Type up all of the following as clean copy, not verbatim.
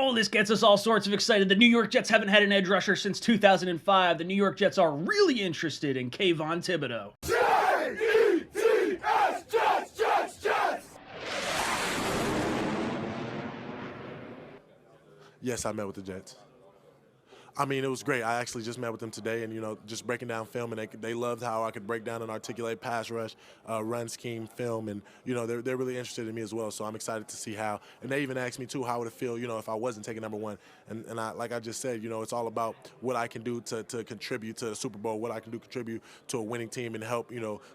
Oh, this gets us all sorts of excited. The New York Jets haven't had an edge rusher since 2005. The New York Jets are really interested in Kayvon Thibodeaux. J-E-T-S, Jets, Jets, Jets! Yes, I met with the Jets. I mean, it was great. I actually just met with them today and, just breaking down film, and they loved how I could break down and articulate pass rush, run scheme, film, and, they're really interested in me as well, so I'm excited to see how. And they even asked me, too, how would it feel, if I wasn't taking number one. And I, like I just said, it's all about what I can do to contribute to the Super Bowl, what I can do to contribute to a winning team and help,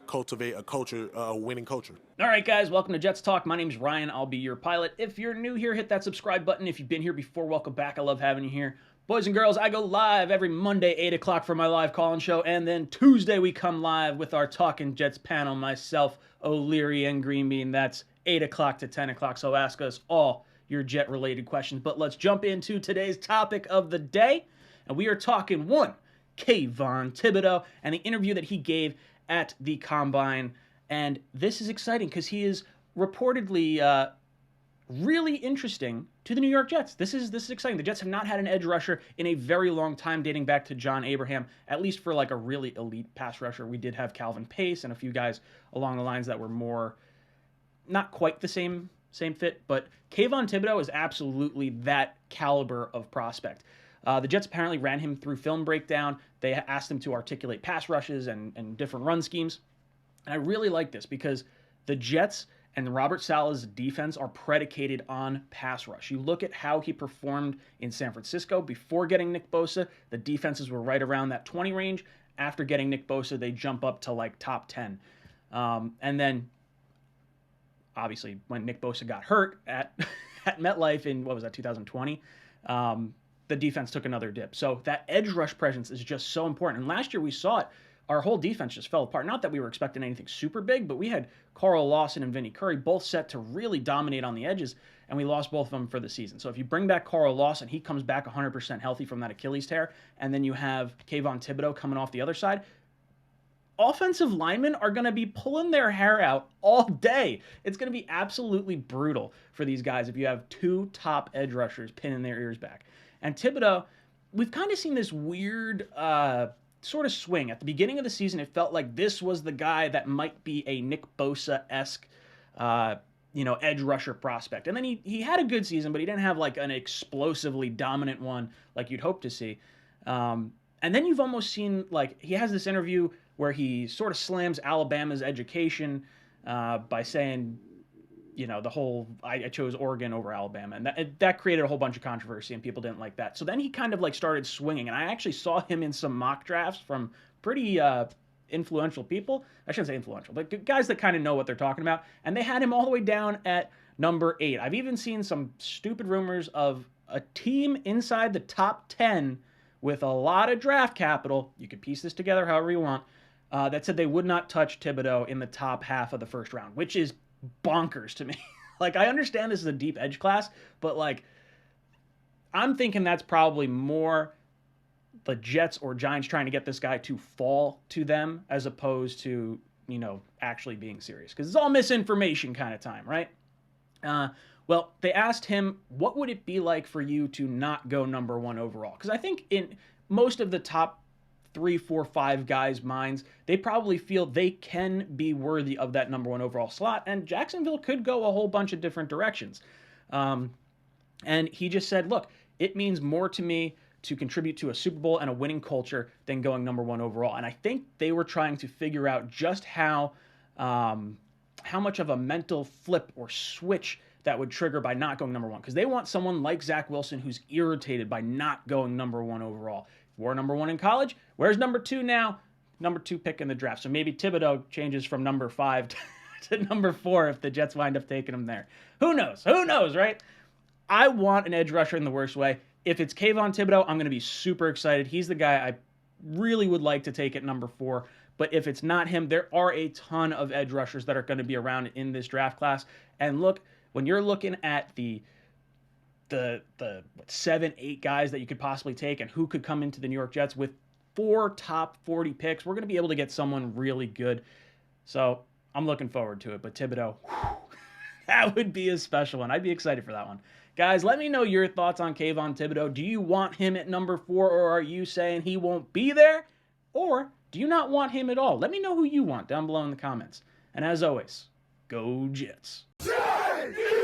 cultivate a culture, a winning culture. All right, guys, welcome to Jets Talk. My name's Ryan. I'll be your pilot. If you're new here, hit that subscribe button. If you've been here before, welcome back. I love having you here. Boys and girls, I go live every Monday, 8 o'clock for my live call-in show, and then Tuesday we come live with our Talking Jets panel, myself, O'Leary, and Green Bean. That's 8 o'clock to 10 o'clock, so ask us all your Jet-related questions. But let's jump into today's topic of the day, and we are talking Kayvon Thibodeaux, and the interview that he gave at the Combine. And this is exciting because he is reportedly really interesting to the New York Jets. This is exciting. The Jets have not had an edge rusher in a very long time, dating back to John Abraham, at least for like a really elite pass rusher. We did have Calvin Pace and a few guys along the lines that were more, not quite the same fit, but Kayvon Thibodeaux is absolutely that caliber of prospect. The Jets apparently ran him through film breakdown. They asked him to articulate pass rushes and different run schemes. And I really like this because the Jets and Robert Saleh's defense are predicated on pass rush. You look at how he performed in San Francisco before getting Nick Bosa. The defenses were right around that 20 range. After getting Nick Bosa, they jump up to like top 10. And then, obviously, when Nick Bosa got hurt at MetLife in, 2020, the defense took another dip. So that edge rush presence is just so important. And last year we saw it. Our whole defense just fell apart. Not that we were expecting anything super big, but we had Carl Lawson and Vinny Curry both set to really dominate on the edges, and we lost both of them for the season. So if you bring back Carl Lawson, he comes back 100% healthy from that Achilles tear, and then you have Kayvon Thibodeaux coming off the other side, offensive linemen are going to be pulling their hair out all day. It's going to be absolutely brutal for these guys if you have two top edge rushers pinning their ears back. And Thibodeaux, we've kind of seen this weird sort of swing. At the beginning of the season, it felt like this was the guy that might be a Nick Bosa-esque, edge rusher prospect. And then he had a good season, but he didn't have like an explosively dominant one like you'd hope to see. And then you've almost seen, like, he has this interview where he sort of slams Alabama's education by saying, the whole, I chose Oregon over Alabama. And that created a whole bunch of controversy, and people didn't like that. So then he kind of like started swinging. And I actually saw him in some mock drafts from pretty influential people. I shouldn't say influential, but guys that kind of know what they're talking about. And they had him all the way down at number 8. I've even seen some stupid rumors of a team inside the top 10 with a lot of draft capital. You could piece this together however you want. That said they would not touch Thibodeaux in the top half of the first round, which is bonkers to me. Like, I understand this is a deep edge class, but like, I'm thinking that's probably more the Jets or Giants trying to get this guy to fall to them as opposed to, actually being serious. Because it's all misinformation kind of time, right? Well, they asked him, what would it be like for you to not go number 1 overall? Because I think in most of the top 3, 4, 5 guys' minds, they probably feel they can be worthy of that number 1 overall slot, and Jacksonville could go a whole bunch of different directions. And he just said, look, it means more to me to contribute to a Super Bowl and a winning culture than going number 1 overall. And I think they were trying to figure out just how much of a mental flip or switch that would trigger by not going number 1. Because they want someone like Zach Wilson who's irritated by not going number 1 overall. Wore number 1 in college. Where's number 2 now? Number 2 pick in the draft. So maybe Thibodeaux changes from number 5 to number 4 if the Jets wind up taking him there. Who knows? Who knows, right? I want an edge rusher in the worst way. If it's Kayvon Thibodeaux, I'm going to be super excited. He's the guy I really would like to take at number 4. But if it's not him, there are a ton of edge rushers that are going to be around in this draft class. And look, when you're looking at the 7, 8 guys that you could possibly take and who could come into the New York Jets with 4 top 40 picks, we're going to be able to get someone really good. So I'm looking forward to it. But Thibodeaux, that would be a special one. I'd be excited for that one. Guys, let me know your thoughts on Kayvon Thibodeaux. Do you want him at number 4, or are you saying he won't be there? Or do you not want him at all? Let me know who you want down below in the comments. And as always, go Jets. Jets!